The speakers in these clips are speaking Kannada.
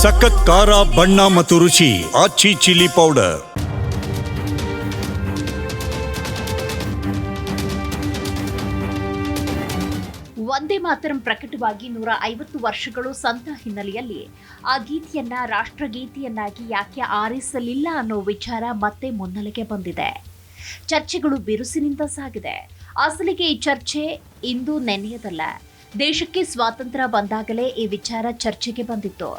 ಸಖತ್ ಖಾರ ಬಣ್ಣ ಮತ್ತು ರುಚಿ ಆಚಿ ಚಿಲ್ಲಿ ಪೌಡರ್. ವಂದೇ ಮಾತರಂ ಪ್ರಕಟವಾಗಿ 150 ವರ್ಷಗಳು ಸಂತ ಹಿನ್ನೆಲೆಯಲ್ಲಿ ಆ ಗೀತೆಯನ್ನ ರಾಷ್ಟ್ರಗೀತೆಯನ್ನಾಗಿ ಯಾಕೆ ಆರಿಸಲಿಲ್ಲ ಅನ್ನೋ ವಿಚಾರ ಮತ್ತೆ ಮುನ್ನೆಲೆಗೆ ಬಂದಿದೆ. ಚರ್ಚೆಗಳು ಬಿರುಸಿನಿಂದ ಸಾಗಿದೆ. ಅಸಲಿಗೆ ಈ ಚರ್ಚೆ ಇಂದು ನೆನೆಯದಲ್ಲ. ದೇಶಕ್ಕೆ ಸ್ವಾತಂತ್ರ್ಯ ಬಂದಾಗಲೇ ಈ ವಿಚಾರ ಚರ್ಚೆಗೆ ಬಂದಿತ್ತು.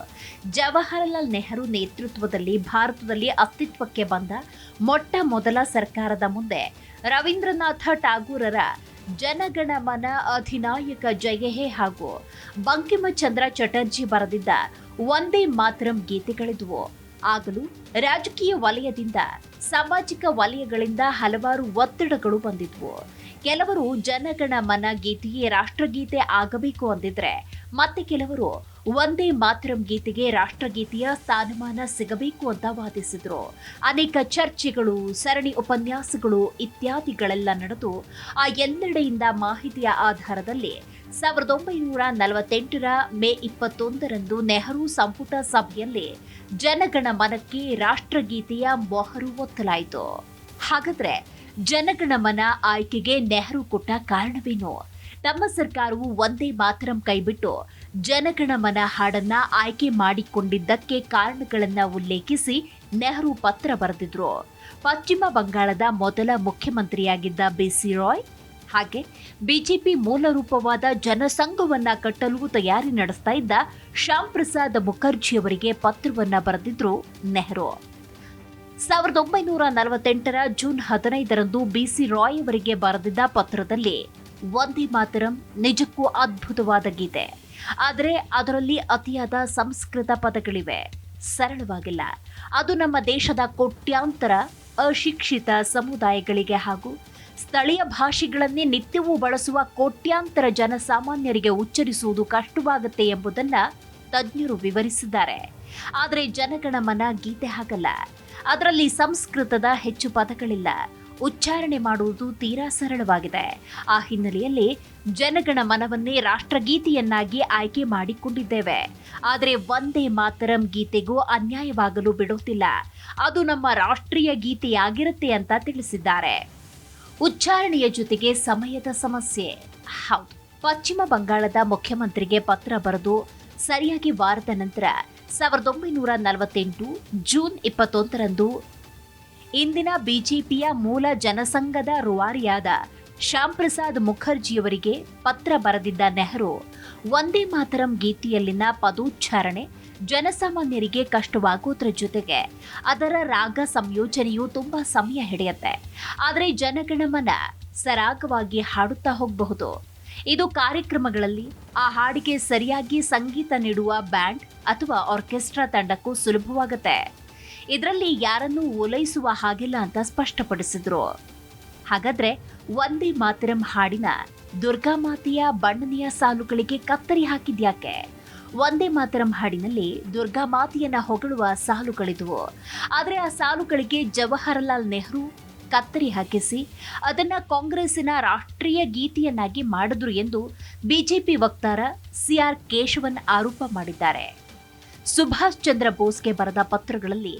ಜವಾಹರಲಾಲ್ ನೆಹರು ನೇತೃತ್ವದಲ್ಲಿ ಭಾರತದಲ್ಲಿ ಅಸ್ತಿತ್ವಕ್ಕೆ ಬಂದ ಮೊಟ್ಟ ಮೊದಲ ಸರ್ಕಾರದ ಮುಂದೆ ರವೀಂದ್ರನಾಥ ಠಾಗೂರರ ಜನಗಣಮನ ಅಧಿನಾಯಕ ಜಯ ಹೇ ಹಾಗೂ ಬಂಕಿಮಚಂದ್ರ ಚಟರ್ಜಿ ಬರೆದಿದ್ದ ವಂದೇ ಮಾತರಂ ಗೀತೆಗಳಿದ್ವು. ಆಗಲೂ ರಾಜಕೀಯ ವಲಯದಿಂದ ಸಾಮಾಜಿಕ ವಲಯಗಳಿಂದ ಹಲವಾರು ಒತ್ತಡಗಳು ಬಂದಿದ್ವು. ಕೆಲವರು ಜನಗಣಮನ ಗೀತೆಯೇ ರಾಷ್ಟ್ರಗೀತೆ ಆಗಬೇಕು ಅಂದಿದ್ರೆ, ಮತ್ತೆ ಕೆಲವರು ವಂದೇ ಮಾತರಂ ಗೀತೆಗೆ ರಾಷ್ಟ್ರಗೀತೆಯ ಸ್ಥಾನಮಾನ ಸಿಗಬೇಕು ಅಂತ ವಾದಿಸಿದ್ರು. ಅನೇಕ ಚರ್ಚೆಗಳು, ಸರಣಿ ಉಪನ್ಯಾಸಗಳು ಇತ್ಯಾದಿಗಳೆಲ್ಲ ನಡೆದು ಆ ಎಲ್ಲೆಡೆಯಿಂದ ಮಾಹಿತಿಯ ಆಧಾರದಲ್ಲಿ 1948ರ ಮೇ 21ರಂದು ನೆಹರು ಸಂಪುಟ ಸಭೆಯಲ್ಲಿ ಜನಗಣಮನಕ್ಕೆ ರಾಷ್ಟ್ರಗೀತೆಯ ಮೊಹರು ಒತ್ತಲಾಯಿತು. ಹಾಗಾದ್ರೆ ಜನಗಣಮನ ಆಯ್ಕೆಗೆ ನೆಹರು ಕೊಟ್ಟ ಕಾರಣವೇನು? ತಮ್ಮ ಸರ್ಕಾರವು ವಂದೇ ಮಾತರಂ ಕೈಬಿಟ್ಟು ಜನಗಣಮನ ಹಾಡನ್ನ ಆಯ್ಕೆ ಮಾಡಿಕೊಂಡಿದ್ದಕ್ಕೆ ಕಾರಣಗಳನ್ನ ಉಲ್ಲೇಖಿಸಿ ನೆಹರು ಪತ್ರ ಬರೆದಿದ್ರು. ಪಶ್ಚಿಮ ಬಂಗಾಳದ ಮೊದಲ ಮುಖ್ಯಮಂತ್ರಿಯಾಗಿದ್ದ ಬಿಸಿ ರಾಯ್ ಹಾಗೆ ಬಿಜೆಪಿ ಮೂಲ ರೂಪವಾದ ಜನಸಂಘವನ್ನ ಕಟ್ಟಲು ತಯಾರಿ ನಡೆಸ್ತಾ ಇದ್ದ ಶ್ಯಾಮ್ ಪ್ರಸಾದ್ ಮುಖರ್ಜಿಯವರಿಗೆ ಪತ್ರವನ್ನ ಬರೆದಿದ್ರು ನೆಹರು. 1948ರ ಜೂನ್ 15ರಂದು ಬಿಸಿ ರಾಯ್ ಅವರಿಗೆ ಬರೆದಿದ್ದ ಪತ್ರದಲ್ಲಿ ವಂದೇ ಮಾತರಂ ನಿಜಕ್ಕೂ ಅದ್ಭುತವಾದ ಗೀತೆ, ಆದರೆ ಅದರಲ್ಲಿ ಅತಿಯಾದ ಸಂಸ್ಕೃತ ಪದಗಳಿವೆ, ಸರಳವಾಗಿಲ್ಲ. ಅದು ನಮ್ಮ ದೇಶದ ಕೋಟ್ಯಾಂತರ ಅಶಿಕ್ಷಿತ ಸಮುದಾಯಗಳಿಗೆ ಹಾಗೂ ಸ್ಥಳೀಯ ಭಾಷೆಗಳನ್ನೇ ನಿತ್ಯವೂ ಬಳಸುವ ಕೋಟ್ಯಾಂತರ ಜನಸಾಮಾನ್ಯರಿಗೆ ಉಚ್ಚರಿಸುವುದು ಕಷ್ಟವಾಗುತ್ತೆ ಎಂಬುದನ್ನ ತಜ್ಞರು ವಿವರಿಸಿದ್ದಾರೆ. ಆದರೆ ಜನಗಣಮನ ಗೀತೆ ಹಾಗಲ್ಲ. ಅದರಲ್ಲಿ ಸಂಸ್ಕೃತದ ಹೆಚ್ಚು ಪದಗಳಿಲ್ಲ. ಉಚ್ಚಾರಣೆ ಮಾಡುವುದು ತೀರಾ ಸರಳವಾಗಿದೆ. ಆ ಹಿನ್ನೆಲೆಯಲ್ಲಿ ಜನಗಣಮನವನ್ನೇ ರಾಷ್ಟ್ರಗೀತೆಯನ್ನಾಗಿ ಆಯ್ಕೆ ಮಾಡಿಕೊಂಡಿದ್ದೇವೆ. ಆದರೆ ವಂದೇ ಮಾತರಂ ಗೀತೆಗೂ ಅನ್ಯಾಯವಾಗಲು ಬಿಡುತ್ತಿಲ್ಲ. ಅದು ನಮ್ಮ ರಾಷ್ಟ್ರೀಯ ಗೀತೆಯಾಗಿರುತ್ತೆ ಅಂತ ತಿಳಿಸಿದ್ದಾರೆ. ಉಚ್ಚಾರಣೆಯ ಜೊತೆಗೆ ಸಮಯದ ಸಮಸ್ಯೆ. ಹೌದು, ಪಶ್ಚಿಮ ಬಂಗಾಳದ ಮುಖ್ಯಮಂತ್ರಿಗೆ ಪತ್ರ ಬರೆದು ಸರಿಯಾಗಿ ವಾರದ ನಂತರ 1948 ಜೂನ್ 21ರಂದು ಇಂದಿನ ಬಿಜೆಪಿಯ ಮೂಲ ಜನಸಂಘದ ರೂವಾರಿಯಾದ ಶ್ಯಾಮ್ ಪ್ರಸಾದ್ ಮುಖರ್ಜಿಯವರಿಗೆ ಪತ್ರ ಬರೆದಿದ್ದ ನೆಹರು ವಂದೇ ಮಾತರಂ ಗೀತೆಯಲ್ಲಿನ ಪದೋಚ್ಚಾರಣೆ ಜನಸಾಮಾನ್ಯರಿಗೆ ಕಷ್ಟವಾಗೋದ್ರ ಜೊತೆಗೆ ಅದರ ರಾಗ ಸಂಯೋಜನೆಯು ತುಂಬಾ ಸಮಯ ಹಿಡಿಯುತ್ತೆ. ಆದರೆ ಜನಗಣಮನ ಸರಾಗವಾಗಿ ಹಾಡುತ್ತಾ ಹೋಗಬಹುದು. ಇದು ಕಾರ್ಯಕ್ರಮಗಳಲ್ಲಿ ಆ ಹಾಡಿಗೆ ಸರಿಯಾಗಿ ಸಂಗೀತ ನೀಡುವ ಬ್ಯಾಂಡ್ ಅಥವಾ ಆರ್ಕೆಸ್ಟ್ರಾ ತಂಡಕ್ಕೂ ಸುಲಭವಾಗುತ್ತೆ. ಇದರಲ್ಲಿ ಯಾರನ್ನೂ ಓಲೈಸುವ ಹಾಗಿಲ್ಲ ಅಂತ ಸ್ಪಷ್ಟಪಡಿಸಿದ್ರು. ಹಾಗಾದ್ರೆ ವಂದೇ ಮಾತರಂ ಹಾಡಿನ ದುರ್ಗಾಮಾತೆಯ ಬಣ್ಣನೆಯ ಸಾಲುಗಳಿಗೆ ಕತ್ತರಿ ಹಾಕಿದ್ಯಾಕೆ? ವಂದೇ ಮಾತರಂ ಹಾಡಿನಲ್ಲಿ ದುರ್ಗಾಮಾತೆಯನ್ನ ಹೊಗಳುವ ಸಾಲುಗಳಿದ್ವು. ಆದರೆ ಆ ಸಾಲುಗಳಿಗೆ ಜವಾಹರಲಾಲ್ ನೆಹರು ಕತ್ತರಿ ಹಾಕಿಸಿ ಅದನ್ನ ಕಾಂಗ್ರೆಸ್ಸಿನ ರಾಷ್ಟ್ರೀಯ ಗೀತೆಯನ್ನಾಗಿ ಮಾಡಿದ್ರು ಎಂದು ಬಿಜೆಪಿ ವಕ್ತಾರ ಸಿಆರ್ ಕೇಶವನ್ ಆರೋಪ ಮಾಡಿದ್ದಾರೆ. ಸುಭಾಷ್ ಚಂದ್ರ ಬೋಸ್ಗೆ ಬರೆದ ಪತ್ರಗಳಲ್ಲಿ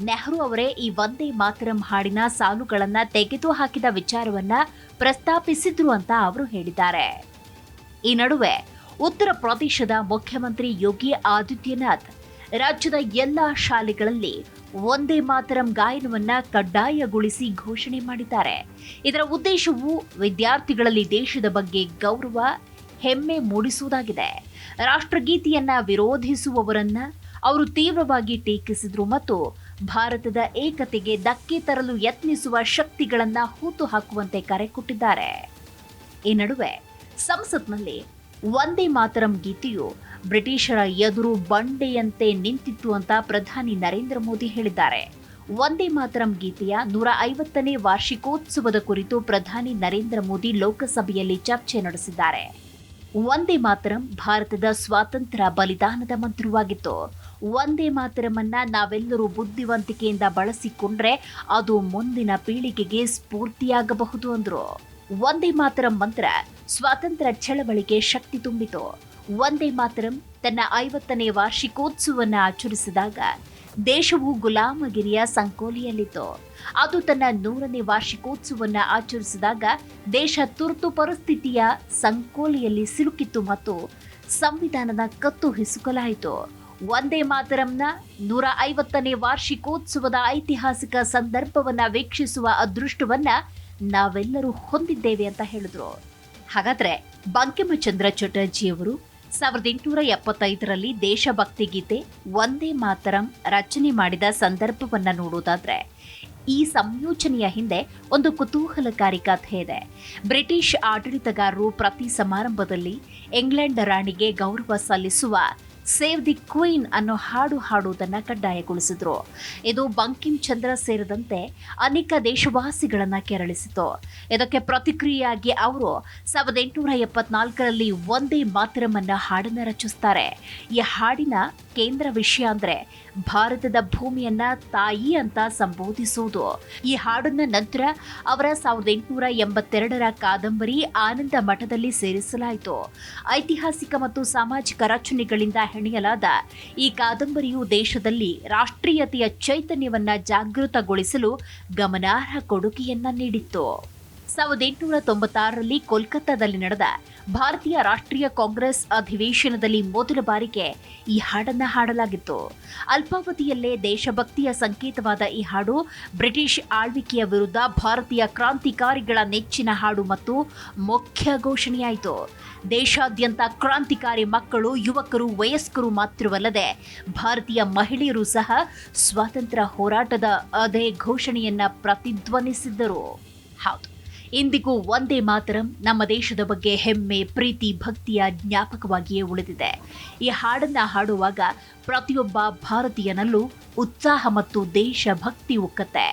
ನೆಹರು ಅವರೇ ಈ ವಂದೇ ಮಾತರಂ ಹಾಡಿನ ಸಾಲುಗಳನ್ನ ತೆಗೆದು ಹಾಕಿದ ವಿಚಾರವನ್ನ ಪ್ರಸ್ತಾಪಿಸಿದ್ರು ಅಂತ ಅವರು ಹೇಳಿದ್ದಾರೆ. ಈ ನಡುವೆ ಉತ್ತರ ಪ್ರದೇಶದ ಮುಖ್ಯಮಂತ್ರಿ ಯೋಗಿ ಆದಿತ್ಯನಾಥ್ ರಾಜ್ಯದ ಎಲ್ಲಾ ಶಾಲೆಗಳಲ್ಲಿ ವಂದೇ ಮಾತರಂ ಗಾಯನವನ್ನ ಕಡ್ಡಾಯಗೊಳಿಸಿ ಘೋಷಣೆ ಮಾಡಿದ್ದಾರೆ. ಇದರ ಉದ್ದೇಶವು ವಿದ್ಯಾರ್ಥಿಗಳಲ್ಲಿ ದೇಶದ ಬಗ್ಗೆ ಗೌರವ, ಹೆಮ್ಮೆ ಮೂಡಿಸುವುದಾಗಿದೆ. ರಾಷ್ಟ್ರಗೀತೆಯನ್ನ ವಿರೋಧಿಸುವವರನ್ನ ಅವರು ತೀವ್ರವಾಗಿ ಟೀಕಿಸಿದ್ರು ಮತ್ತು ಭಾರತದ ಏಕತೆಗೆ ಧಕ್ಕೆ ತರಲು ಯತ್ನಿಸುವ ಶಕ್ತಿಗಳನ್ನ ಹೂತು ಹಾಕುವಂತೆ ಕರೆ ಕೊಟ್ಟಿದ್ದಾರೆ. ಈ ನಡುವೆ ಸಂಸತ್ನಲ್ಲಿ ವಂದೇ ಮಾತರಂ ಗೀತೆಯು ಬ್ರಿಟಿಷರ ಎದುರು ಬಂಡೆಯಂತೆ ನಿಂತಿತ್ತು ಅಂತ ಪ್ರಧಾನಿ ನರೇಂದ್ರ ಮೋದಿ ಹೇಳಿದ್ದಾರೆ. ವಂದೇ ಮಾತರಂ ಗೀತೆಯ 150ನೇ ವಾರ್ಷಿಕೋತ್ಸವದ ಕುರಿತು ಪ್ರಧಾನಿ ನರೇಂದ್ರ ಮೋದಿ ಲೋಕಸಭೆಯಲ್ಲಿ ಚರ್ಚೆ ನಡೆಸಿದ್ದಾರೆ. ವಂದೇ ಮಾತರಂ ಭಾರತದ ಸ್ವಾತಂತ್ರ್ಯ ಬಲಿದಾನದ ಮಂತ್ರವಾಗಿತ್ತು. ವಂದೇ ಮಾತರಮನ್ನ ನಾವೆಲ್ಲರೂ ಬುದ್ಧಿವಂತಿಕೆಯಿಂದ ಬಳಸಿಕೊಂಡ್ರೆ ಅದು ಮುಂದಿನ ಪೀಳಿಗೆಗೆ ಸ್ಫೂರ್ತಿಯಾಗಬಹುದು ಅಂದ್ರು. ವಂದೇ ಮಾತರಂ ಮಂತ್ರ ಸ್ವಾತಂತ್ರ್ಯ ಚಳವಳಿಗೆ ಶಕ್ತಿ ತುಂಬಿತು. ವಂದೇ ಮಾತರಂ ತನ್ನ 50ನೇ ವಾರ್ಷಿಕೋತ್ಸವವನ್ನು ಆಚರಿಸಿದಾಗ ದೇಶವು ಗುಲಾಮಗಿರಿಯ ಸಂಕೋಲೆಯಲ್ಲಿತ್ತು. ಅದು ತನ್ನ 100ನೇ ವಾರ್ಷಿಕೋತ್ಸವವನ್ನು ಆಚರಿಸಿದಾಗ ದೇಶ ತುರ್ತು ಪರಿಸ್ಥಿತಿಯ ಸಂಕೋಲೆಯಲ್ಲಿ ಸಿಲುಕಿತ್ತು ಮತ್ತು ಸಂವಿಧಾನದ ಕತ್ತು ಹಿಸುಕಲಾಯಿತು. ವಂದೇ ಮಾತರಂನ 150ನೇ ವಾರ್ಷಿಕೋತ್ಸವದ ಐತಿಹಾಸಿಕ ಸಂದರ್ಭವನ್ನ ವೀಕ್ಷಿಸುವ ಅದೃಷ್ಟವನ್ನ ನಾವೆಲ್ಲರೂ ಹೊಂದಿದ್ದೇವೆ ಅಂತ ಹೇಳಿದ್ರು. ಹಾಗಾದ್ರೆ ಬಂಕಿಂಚಂದ್ರ ಚಟರ್ಜಿಯವರು 1875ರಲ್ಲಿ ದೇಶಭಕ್ತಿ ಗೀತೆ ವಂದೇ ಮಾತರಂ ರಚನೆ ಮಾಡಿದ ಸಂದರ್ಭವನ್ನ ನೋಡೋದಾದ್ರೆ ಈ ಸಂಯೋಜನೆಯ ಹಿಂದೆ ಒಂದು ಕುತೂಹಲಕಾರಿ ಕಥೆ ಇದೆ. ಬ್ರಿಟಿಷ್ ಆಡಳಿತಗಾರರು ಪ್ರತಿ ಸಮಾರಂಭದಲ್ಲಿ ಇಂಗ್ಲೆಂಡ್ ರಾಣಿಗೆ ಗೌರವ ಸಲ್ಲಿಸುವ ಸೇವ್ ದಿ ಕ್ವೀನ್ ಅನ್ನೋ ಹಾಡು ಹಾಡುವುದನ್ನು ಕಡ್ಡಾಯಗೊಳಿಸಿದ್ರು. ಇದು ಬಂಕಿಂಚಂದ್ರ ಸೇರಿದಂತೆ ಅನೇಕ ದೇಶವಾಸಿಗಳನ್ನ ಕೆರಳಿಸಿತು. ಇದಕ್ಕೆ ಪ್ರತಿಕ್ರಿಯೆಯಾಗಿ ಅವರು 1874ರಲ್ಲಿ ವಂದೇ ಮಾತರಂ ಅನ್ನ ಹಾಡನ್ನ ರಚಿಸ್ತಾರೆ. ಈ ಹಾಡಿನ ಕೇಂದ್ರ ವಿಷಯ ಅಂದ್ರೆ ಭಾರತದ ಭೂಮಿಯನ್ನ ತಾಯಿ ಅಂತ ಸಂಬೋಧಿಸುವುದು. ಈ ಹಾಡನ್ನ ನಂತರ ಅವರ 1882ರ ಕಾದಂಬರಿ ಆನಂದ ಮಠದಲ್ಲಿ ಸೇರಿಸಲಾಯಿತು. ಐತಿಹಾಸಿಕ ಮತ್ತು ಸಾಮಾಜಿಕ ರಚನೆಗಳಿಂದ ಹೆಣೆಯಲಾದ ಈ ಕಾದಂಬರಿಯು ದೇಶದಲ್ಲಿ ರಾಷ್ಟ್ರೀಯತೆಯ ಚೈತನ್ಯವನ್ನ ಜಾಗೃತಗೊಳಿಸಲು ಗಮನಾರ್ಹ ಕೊಡುಗೆಯನ್ನ ನೀಡಿತ್ತು. 1896ರಲ್ಲಿ ಕೋಲ್ಕತ್ತಾದಲ್ಲಿ ನಡೆದ ಭಾರತೀಯ ರಾಷ್ಟ್ರೀಯ ಕಾಂಗ್ರೆಸ್ ಅಧಿವೇಶನದಲ್ಲಿ ಮೊದಲ ಬಾರಿಗೆ ಈ ಹಾಡನ್ನ ಹಾಡಲಾಗಿತ್ತು. ಅಲ್ಪಾವಧಿಯಲ್ಲೇ ದೇಶಭಕ್ತಿಯ ಸಂಕೇತವಾದ ಈ ಹಾಡು ಬ್ರಿಟಿಷ್ ಆಳ್ವಿಕೆಯ ವಿರುದ್ಧ ಭಾರತೀಯ ಕ್ರಾಂತಿಕಾರಿಗಳ ನೆಚ್ಚಿನ ಹಾಡು ಮತ್ತು ಮುಖ್ಯ ಘೋಷಣೆಯಾಯಿತು. ದೇಶಾದ್ಯಂತ ಕ್ರಾಂತಿಕಾರಿ ಮಕ್ಕಳು, ಯುವಕರು, ವಯಸ್ಕರು ಮಾತ್ರವಲ್ಲದೆ ಭಾರತೀಯ ಮಹಿಳೆಯರು ಸಹ ಸ್ವಾತಂತ್ರ್ಯ ಹೋರಾಟದ ಅದೇ ಘೋಷಣೆಯನ್ನ ಪ್ರತಿಧ್ವನಿಸಿದ್ದರು. ಹೌದು, ಇಂದಿಗೂ ವಂದೇ ಮಾತರಂ ನಮ್ಮ ದೇಶದ ಬಗ್ಗೆ ಹೆಮ್ಮೆ, ಪ್ರೀತಿ, ಭಕ್ತಿಯ ಜ್ಞಾಪಕವಾಗಿಯೇ ಉಳಿದಿದೆ. ಈ ಹಾಡನ್ನ ಹಾಡುವಾಗ ಪ್ರತಿಯೊಬ್ಬ ಭಾರತೀಯನಲ್ಲೂ ಉತ್ಸಾಹ ಮತ್ತು ದೇಶಭಕ್ತಿ ಉಕ್ಕತ್ತೆ.